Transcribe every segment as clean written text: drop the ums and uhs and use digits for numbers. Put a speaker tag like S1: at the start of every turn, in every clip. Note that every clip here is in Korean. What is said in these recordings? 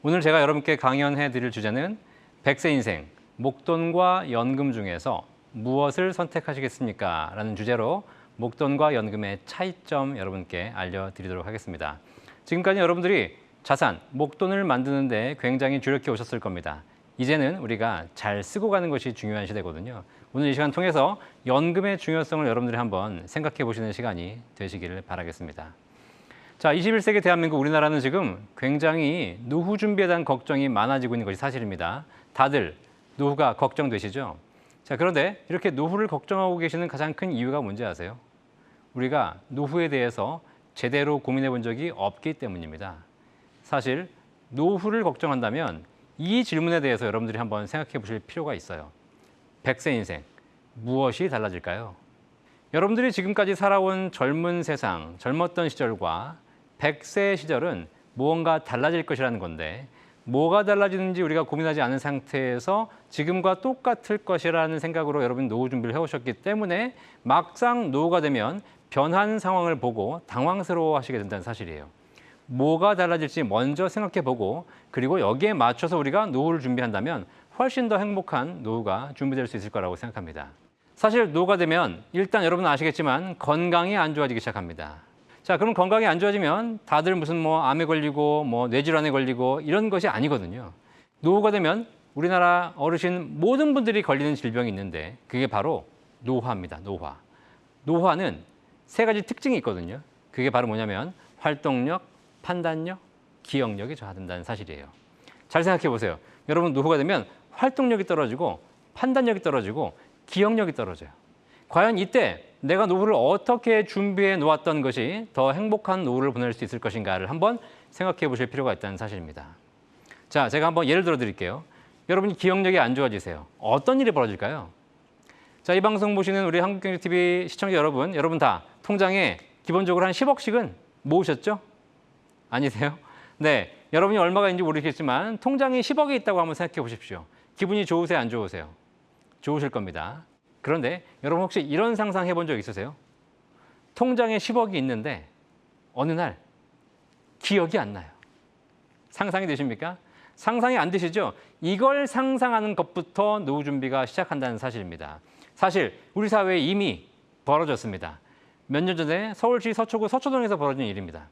S1: 오늘 제가 여러분께 강연해 드릴 주제는 100세 인생, 목돈과 연금 중에서 무엇을 선택하시겠습니까? 라는 주제로 목돈과 연금의 차이점 여러분께 알려드리도록 하겠습니다. 지금까지 여러분들이 자산, 목돈을 만드는 데 굉장히 주력해 오셨을 겁니다. 이제는 우리가 잘 쓰고 가는 것이 중요한 시대거든요. 오늘 이 시간 통해서 연금의 중요성을 여러분들이 한번 생각해 보시는 시간이 되시기를 바라겠습니다. 자, 21세기 대한민국 우리나라는 지금 굉장히 노후 준비에 대한 걱정이 많아지고 있는 것이 사실입니다. 다들 노후가 걱정되시죠? 자, 그런데 이렇게 노후를 걱정하고 계시는 가장 큰 이유가 뭔지 아세요? 우리가 노후에 대해서 제대로 고민해 본 적이 없기 때문입니다. 사실 노후를 걱정한다면 이 질문에 대해서 여러분들이 한번 생각해 보실 필요가 있어요. 100세 인생, 무엇이 달라질까요? 여러분들이 지금까지 살아온 젊은 세상, 젊었던 시절과 100세 시절은 무언가 달라질 것이라는 건데 뭐가 달라지는지 우리가 고민하지 않은 상태에서 지금과 똑같을 것이라는 생각으로 여러분 노후 준비를 해오셨기 때문에 막상 노후가 되면 변한 상황을 보고 당황스러워하시게 된다는 사실이에요. 뭐가 달라질지 먼저 생각해보고 그리고 여기에 맞춰서 우리가 노후를 준비한다면 훨씬 더 행복한 노후가 준비될 수 있을 거라고 생각합니다. 사실 노후가 되면 일단 여러분은 아시겠지만 건강이 안 좋아지기 시작합니다. 자, 그럼 건강이 안 좋아지면 다들 무슨 암에 걸리고 뇌질환에 걸리고 이런 것이 아니거든요. 노후가 되면 우리나라 어르신 모든 분들이 걸리는 질병이 있는데 그게 바로 노화입니다. 노화. 노화는 세 가지 특징이 있거든요. 그게 바로 뭐냐면 활동력, 판단력, 기억력이 저하된다는 사실이에요. 잘 생각해 보세요. 여러분 노후가 되면 활동력이 떨어지고 판단력이 떨어지고 기억력이 떨어져요. 과연 이때 내가 노후를 어떻게 준비해 놓았던 것이 더 행복한 노후를 보낼 수 있을 것인가를 한번 생각해 보실 필요가 있다는 사실입니다. 자, 제가 한번 예를 들어 드릴게요. 여러분이 기억력이 안 좋아지세요. 어떤 일이 벌어질까요? 자, 이 방송 보시는 우리 한국경제TV 시청자 여러분, 여러분 다 통장에 기본적으로 한 10억씩은 모으셨죠? 아니세요? 네, 여러분이 얼마가 있는지 모르겠지만 통장에 10억이 있다고 한번 생각해 보십시오. 기분이 좋으세요? 안 좋으세요? 좋으실 겁니다. 그런데 여러분 혹시 이런 상상 해본 적 있으세요? 통장에 10억이 있는데 어느 날 기억이 안 나요. 상상이 되십니까? 상상이 안 되시죠? 이걸 상상하는 것부터 노후 준비가 시작한다는 사실입니다. 사실 우리 사회에 이미 벌어졌습니다. 몇 년 전에 서울시 서초구 서초동에서 벌어진 일입니다.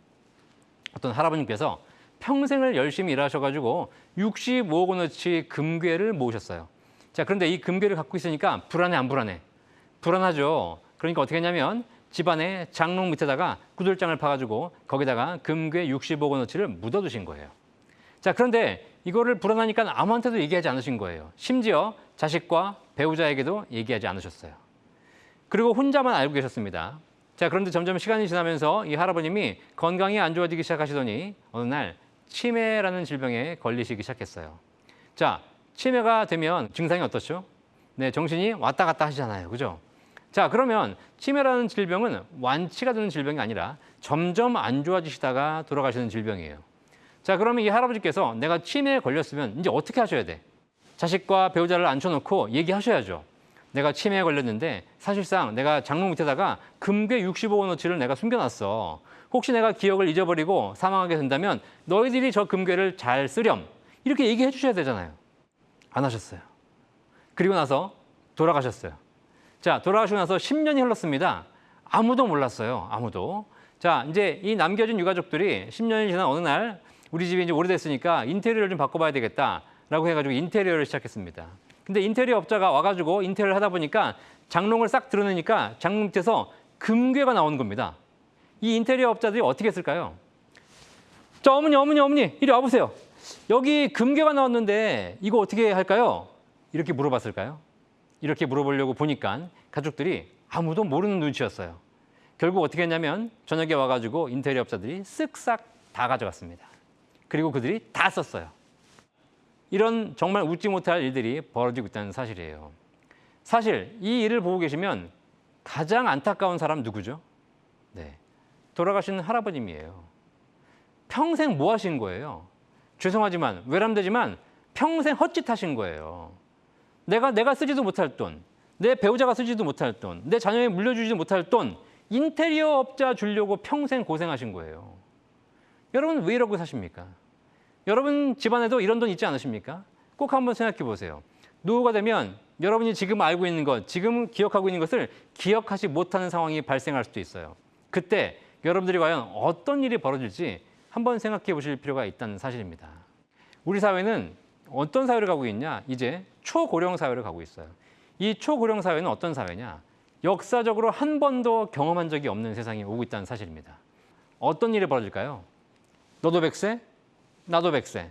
S1: 어떤 할아버님께서 평생을 열심히 일하셔가지고 65억 원어치 금괴를 모으셨어요. 자, 그런데 이 금괴를 갖고 있으니까 불안해, 안 불안해? 불안하죠. 그러니까 어떻게 했냐면 집안에 장롱 밑에다가 구들장을 파가지고 거기다가 금괴 65억 원어치를 묻어두신 거예요. 자, 그런데 이거를 불안하니까 아무한테도 얘기하지 않으신 거예요. 심지어 자식과 배우자에게도 얘기하지 않으셨어요. 그리고 혼자만 알고 계셨습니다. 자, 그런데 점점 시간이 지나면서 이 할아버님이 건강이 안 좋아지기 시작하시더니 어느 날 치매라는 질병에 걸리시기 시작했어요. 자, 치매가 되면 증상이 어떻죠? 네, 정신이 왔다 갔다 하시잖아요. 그죠? 자, 그러면 치매라는 질병은 완치가 되는 질병이 아니라 점점 안 좋아지시다가 돌아가시는 질병이에요. 자, 그러면 이 할아버지께서 내가 치매에 걸렸으면 이제 어떻게 하셔야 돼? 자식과 배우자를 앉혀놓고 얘기하셔야죠. 내가 치매에 걸렸는데 사실상 내가 장롱 밑에다가 금괴 65억 원어치를 내가 숨겨놨어. 혹시 내가 기억을 잊어버리고 사망하게 된다면 너희들이 저 금괴를 잘 쓰렴. 이렇게 얘기해 주셔야 되잖아요. 안 하셨어요. 그리고 나서 돌아가셨어요. 자, 돌아가시고 나서 10년이 흘렀습니다. 아무도 몰랐어요. 아무도. 자, 이제 이 남겨진 유가족들이 10년이 지난 어느 날 우리 집이 이제 오래됐으니까 인테리어를 좀 바꿔봐야 되겠다라고 해가지고 인테리어를 시작했습니다. 근데 인테리어 업자가 와가지고 인테리어를 하다 보니까 장롱을 싹 드러내니까 장롱 밑에서 금괴가 나오는 겁니다. 이 인테리어 업자들이 어떻게 했을까요? 자, 어머니, 이리 와보세요. 여기 금괴가 나왔는데 이거 어떻게 할까요? 이렇게 물어봤을까요? 이렇게 물어보려고 보니까 가족들이 아무도 모르는 눈치였어요. 결국 어떻게 했냐면 저녁에 와가지고 인테리어 업자들이 쓱싹 다 가져갔습니다. 그리고 그들이 다 썼어요. 이런 정말 웃지 못할 일들이 벌어지고 있다는 사실이에요. 사실 이 일을 보고 계시면 가장 안타까운 사람 누구죠? 네, 돌아가신 할아버님이에요. 평생 뭐 하신 거예요? 죄송하지만 외람되지만 평생 헛짓하신 거예요. 내가 쓰지도 못할 돈, 내 배우자가 쓰지도 못할 돈, 내 자녀에 물려주지도 못할 돈 인테리어 업자 주려고 평생 고생하신 거예요. 여러분 왜 이러고 사십니까? 여러분 집안에도 이런 돈 있지 않으십니까? 꼭 한번 생각해 보세요. 노후가 되면 여러분이 지금 알고 있는 것, 지금 기억하고 있는 것을 기억하지 못하는 상황이 발생할 수도 있어요. 그때 여러분들이 과연 어떤 일이 벌어질지 한번 생각해 보실 필요가 있다는 사실입니다. 우리 사회는 어떤 사회를 가고 있냐? 이제 초고령 사회를 가고 있어요. 이 초고령 사회는 어떤 사회냐? 역사적으로 한 번도 경험한 적이 없는 세상이 오고 있다는 사실입니다. 어떤 일이 벌어질까요? 너도 100세? 나도 100세.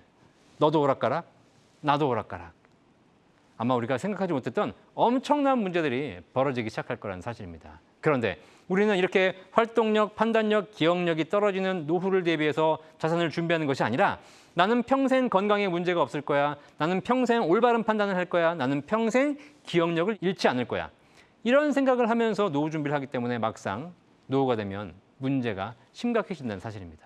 S1: 너도 오락가락? 나도 오락가락. 아마 우리가 생각하지 못했던 엄청난 문제들이 벌어지기 시작할 거라는 사실입니다. 그런데 우리는 이렇게 활동력, 판단력, 기억력이 떨어지는 노후를 대비해서 자산을 준비하는 것이 아니라 나는 평생 건강에 문제가 없을 거야. 나는 평생 올바른 판단을 할 거야. 나는 평생 기억력을 잃지 않을 거야. 이런 생각을 하면서 노후 준비를 하기 때문에 막상 노후가 되면 문제가 심각해진다는 사실입니다.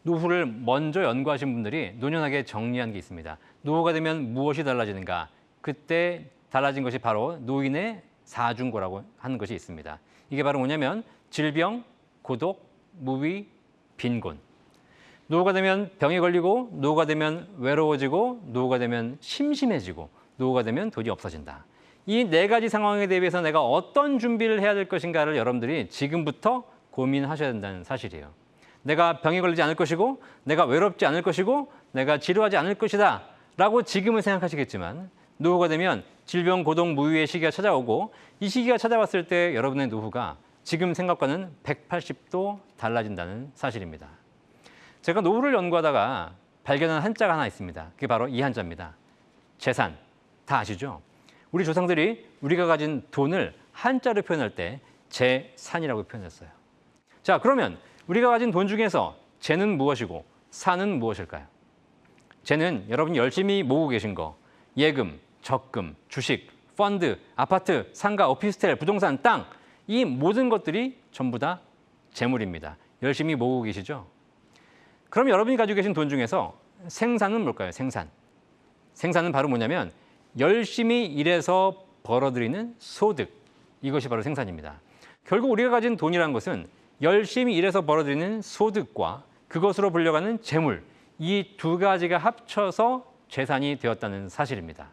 S1: 노후를 먼저 연구하신 분들이 노련하게 정리한 게 있습니다. 노후가 되면 무엇이 달라지는가? 그때 달라진 것이 바로 노인의 사중고라고 하는 것이 있습니다. 이게 바로 뭐냐면 질병, 고독, 무위, 빈곤. 노후가 되면 병에 걸리고, 노후가 되면 외로워지고, 노후가 되면 심심해지고, 노후가 되면 돈이 없어진다. 이 네 가지 상황에 대비해서 내가 어떤 준비를 해야 될 것인가를 여러분들이 지금부터 고민하셔야 된다는 사실이에요. 내가 병에 걸리지 않을 것이고, 내가 외롭지 않을 것이고, 내가 지루하지 않을 것이다 라고 지금은 생각하시겠지만 노후가 되면 질병, 고독, 무위의 시기가 찾아오고 이 시기가 찾아왔을 때 여러분의 노후가 지금 생각과는 180도 달라진다는 사실입니다. 제가 노후를 연구하다가 발견한 한자가 하나 있습니다. 그게 바로 이 한자입니다. 재산. 다 아시죠? 우리 조상들이 우리가 가진 돈을 한자로 표현할 때 재산이라고 표현했어요. 자, 그러면 우리가 가진 돈 중에서 재는 무엇이고 산은 무엇일까요? 재는 여러분이 열심히 모으고 계신 거, 예금, 적금, 주식, 펀드, 아파트, 상가, 오피스텔, 부동산, 땅, 이 모든 것들이 전부 다 재물입니다. 열심히 모으고 계시죠? 그럼 여러분이 가지고 계신 돈 중에서 생산은 뭘까요? 생산. 생산은 바로 뭐냐면 열심히 일해서 벌어들이는 소득. 이것이 바로 생산입니다. 결국 우리가 가진 돈이라는 것은 열심히 일해서 벌어들이는 소득과 그것으로 불려가는 재물, 이 두 가지가 합쳐서 재산이 되었다는 사실입니다.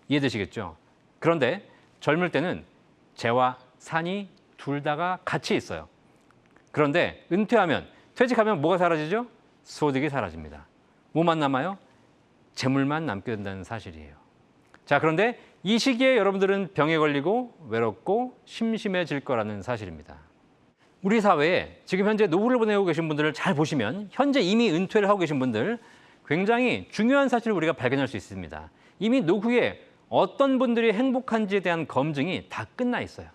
S1: 이해되시겠죠? 그런데 젊을 때는 재와 산이 둘 다가 같이 있어요. 그런데 은퇴하면, 퇴직하면 뭐가 사라지죠? 소득이 사라집니다. 뭐만 남아요? 재물만 남게 된다는 사실이에요. 자, 그런데 이 시기에 여러분들은 병에 걸리고 외롭고 심심해질 거라는 사실입니다. 우리 사회에 지금 현재 노후를 보내고 계신 분들을 잘 보시면 현재 이미 은퇴를 하고 계신 분들 굉장히 중요한 사실을 우리가 발견할 수 있습니다. 이미 노후에 어떤 분들이 행복한지에 대한 검증이 다 끝나 있어요.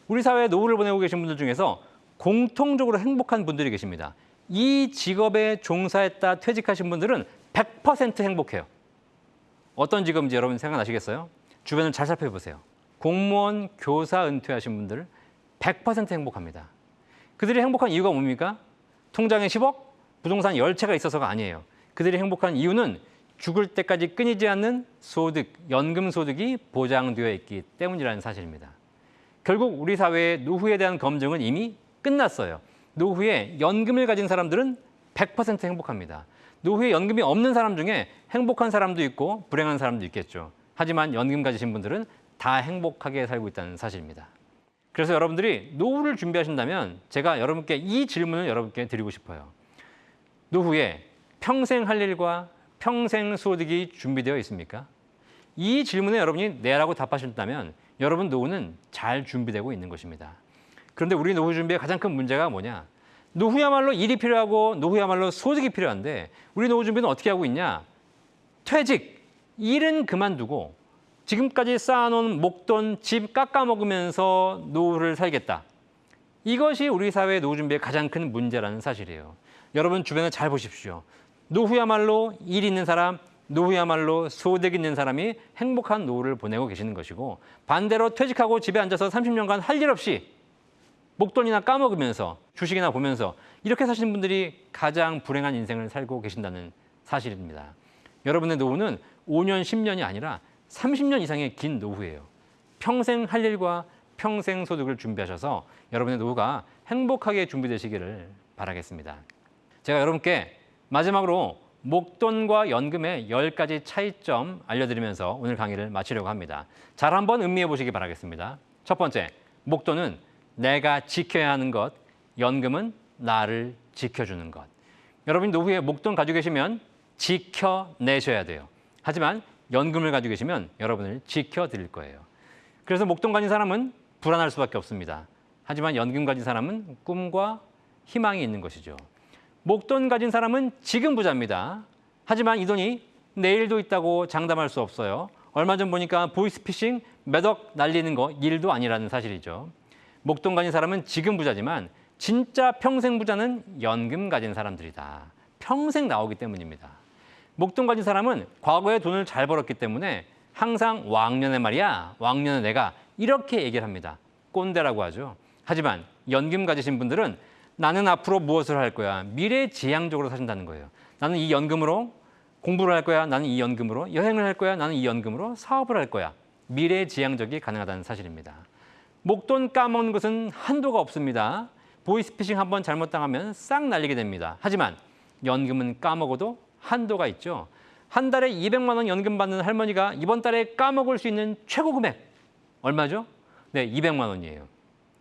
S1: 우리 사회에 노후를 보내고 계신 분들 중에서 공통적으로 행복한 분들이 계십니다. 이 직업에 종사했다 퇴직하신 분들은 100% 행복해요. 어떤 직업인지 여러분 생각나시겠어요? 주변을 잘 살펴보세요. 공무원, 교사 은퇴하신 분들 100% 행복합니다. 그들이 행복한 이유가 뭡니까? 통장에 10억, 부동산 10채가 있어서가 아니에요. 그들이 행복한 이유는 죽을 때까지 끊이지 않는 소득, 연금 소득이 보장되어 있기 때문이라는 사실입니다. 결국 우리 사회의 노후에 대한 검증은 이미 끝났어요. 노후에 연금을 가진 사람들은 100% 행복합니다. 노후에 연금이 없는 사람 중에 행복한 사람도 있고 불행한 사람도 있겠죠. 하지만 연금 가지신 분들은 다 행복하게 살고 있다는 사실입니다. 그래서 여러분들이 노후를 준비하신다면 제가 여러분께 이 질문을 여러분께 드리고 싶어요. 노후에 평생 할 일과 평생 소득이 준비되어 있습니까? 이 질문에 여러분이 네라고 답하신다면 여러분 노후는 잘 준비되고 있는 것입니다. 그런데 우리 노후 준비의 가장 큰 문제가 뭐냐? 노후야말로 일이 필요하고 노후야말로 소득이 필요한데 우리 노후 준비는 어떻게 하고 있냐? 퇴직, 일은 그만두고 지금까지 쌓아놓은 목돈, 집 깎아먹으면서 노후를 살겠다. 이것이 우리 사회의 노후 준비의 가장 큰 문제라는 사실이에요. 여러분 주변을 잘 보십시오. 노후야말로 일 있는 사람, 노후야말로 소득 있는 사람이 행복한 노후를 보내고 계시는 것이고 반대로 퇴직하고 집에 앉아서 30년간 할 일 없이 목돈이나 까먹으면서 주식이나 보면서 이렇게 사시는 분들이 가장 불행한 인생을 살고 계신다는 사실입니다. 여러분의 노후는 5년, 10년이 아니라 30년 이상의 긴 노후예요. 평생 할 일과 평생 소득을 준비하셔서 여러분의 노후가 행복하게 준비되시기를 바라겠습니다. 제가 여러분께 마지막으로 목돈과 연금의 10가지 차이점 알려드리면서 오늘 강의를 마치려고 합니다. 잘 한번 음미해 보시기 바라겠습니다. 첫 번째, 목돈은 내가 지켜야 하는 것, 연금은 나를 지켜주는 것. 여러분이 노후에 목돈 가지고 계시면 지켜내셔야 돼요. 하지만 연금을 가지고 계시면 여러분을 지켜드릴 거예요. 그래서 목돈 가진 사람은 불안할 수밖에 없습니다. 하지만 연금 가진 사람은 꿈과 희망이 있는 것이죠. 목돈 가진 사람은 지금 부자입니다. 하지만 이 돈이 내일도 있다고 장담할 수 없어요. 얼마 전 보니까 보이스피싱 몇 억 날리는 거 일도 아니라는 사실이죠. 목돈 가진 사람은 지금 부자지만 진짜 평생 부자는 연금 가진 사람들이다. 평생 나오기 때문입니다. 목돈 가진 사람은 과거에 돈을 잘 벌었기 때문에 항상 왕년에 말이야, 왕년에 내가 이렇게 얘기를 합니다. 꼰대라고 하죠. 하지만 연금 가지신 분들은 나는 앞으로 무엇을 할 거야? 미래지향적으로 사신다는 거예요. 나는 이 연금으로 공부를 할 거야. 나는 이 연금으로 여행을 할 거야. 나는 이 연금으로 사업을 할 거야. 미래지향적이 가능하다는 사실입니다. 목돈 까먹는 것은 한도가 없습니다. 보이스피싱 한번 잘못당하면 싹 날리게 됩니다. 하지만 연금은 까먹어도 한도가 있죠. 한 달에 200만 원 연금 받는 할머니가 이번 달에 까먹을 수 있는 최고 금액 얼마죠? 네, 200만 원이에요.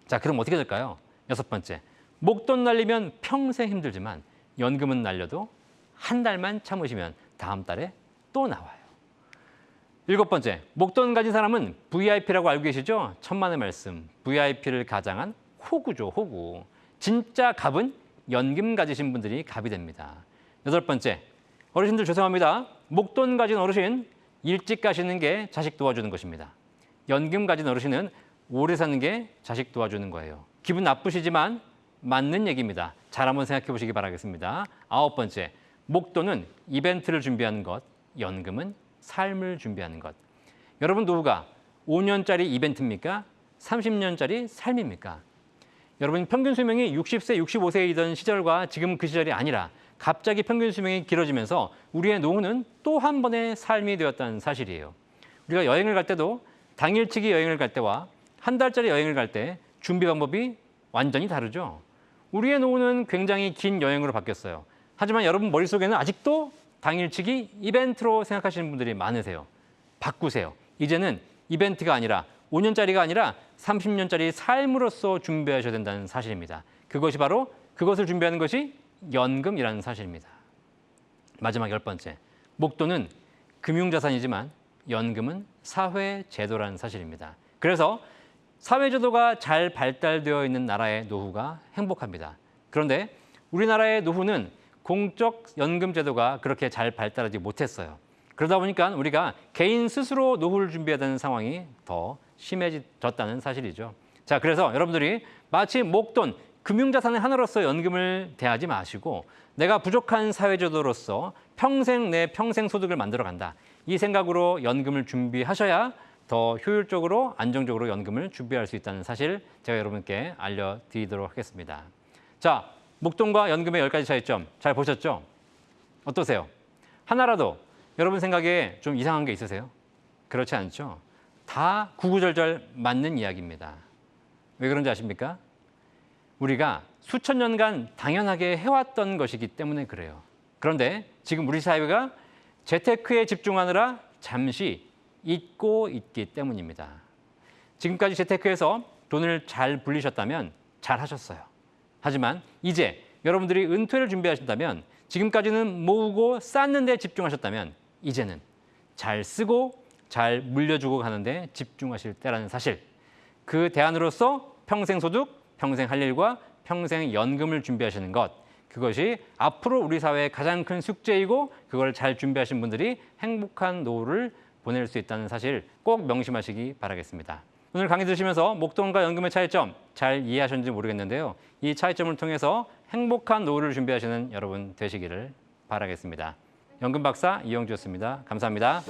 S1: 자, 그럼 어떻게 될까요? 여섯 번째, 목돈 날리면 평생 힘들지만 연금은 날려도 한 달만 참으시면 다음 달에 또 나와요. 일곱 번째, 목돈 가진 사람은 VIP라고 알고 계시죠? 천만의 말씀, VIP를 가장한 호구죠, 호구. 진짜 갑은 연금 가지신 분들이 갑이 됩니다. 여덟 번째, 어르신들 죄송합니다. 목돈 가진 어르신 일찍 가시는 게 자식 도와주는 것입니다. 연금 가진 어르신은 오래 사는 게 자식 도와주는 거예요. 기분 나쁘시지만 맞는 얘기입니다. 잘 한번 생각해 보시기 바라겠습니다. 아홉 번째, 목돈은 이벤트를 준비하는 것, 연금은 삶을 준비하는 것. 여러분 노후가 5년짜리 이벤트입니까? 30년짜리 삶입니까? 여러분 평균 수명이 60세, 65세이던 시절과 지금 그 시절이 아니라 갑자기 평균 수명이 길어지면서 우리의 노후는 또 한 번의 삶이 되었다는 사실이에요. 우리가 여행을 갈 때도 당일치기 여행을 갈 때와 한 달짜리 여행을 갈 때 준비 방법이 완전히 다르죠. 우리의 노후는 굉장히 긴 여행으로 바뀌었어요. 하지만 여러분 머릿속에는 아직도 당일치기 이벤트로 생각하시는 분들이 많으세요. 바꾸세요. 이제는 이벤트가 아니라 5년짜리가 아니라 30년짜리 삶으로서 준비하셔야 된다는 사실입니다. 그것이 바로 그것을 준비하는 것이 연금이라는 사실입니다. 마지막 열 번째, 목돈은 금융자산이지만 연금은 사회제도라는 사실입니다. 그래서 사회제도가 잘 발달되어 있는 나라의 노후가 행복합니다. 그런데 우리나라의 노후는 공적 연금 제도가 그렇게 잘 발달하지 못했어요. 그러다 보니까 우리가 개인 스스로 노후를 준비해야 되는 상황이 더 심해졌다는 사실이죠. 자, 그래서 여러분들이 마치 목돈, 금융자산의 하나로서 연금을 대하지 마시고 내가 부족한 사회제도로서 내 평생 소득을 만들어 간다. 이 생각으로 연금을 준비하셔야 더 효율적으로 안정적으로 연금을 준비할 수 있다는 사실 제가 여러분께 알려드리도록 하겠습니다. 자, 목돈과 연금의 10가지 차이점 잘 보셨죠? 어떠세요? 하나라도 여러분 생각에 좀 이상한 게 있으세요? 그렇지 않죠? 다 구구절절 맞는 이야기입니다. 왜 그런지 아십니까? 우리가 수천 년간 당연하게 해왔던 것이기 때문에 그래요. 그런데 지금 우리 사회가 재테크에 집중하느라 잠시 잊고 있기 때문입니다. 지금까지 재테크에서 돈을 잘 불리셨다면 잘 하셨어요. 하지만 이제 여러분들이 은퇴를 준비하신다면 지금까지는 모으고 쌓는 데 집중하셨다면 이제는 잘 쓰고 잘 물려주고 가는 데 집중하실 때라는 사실. 그 대안으로서 평생 소득, 평생 할 일과 평생 연금을 준비하시는 것. 그것이 앞으로 우리 사회의 가장 큰 숙제이고 그걸 잘 준비하신 분들이 행복한 노후를 보낼 수 있다는 사실 꼭 명심하시기 바라겠습니다. 오늘 강의 들으시면서 목돈과 연금의 차이점 잘 이해하셨는지 모르겠는데요. 이 차이점을 통해서 행복한 노후를 준비하시는 여러분 되시기를 바라겠습니다. 연금 박사 이영주였습니다. 감사합니다.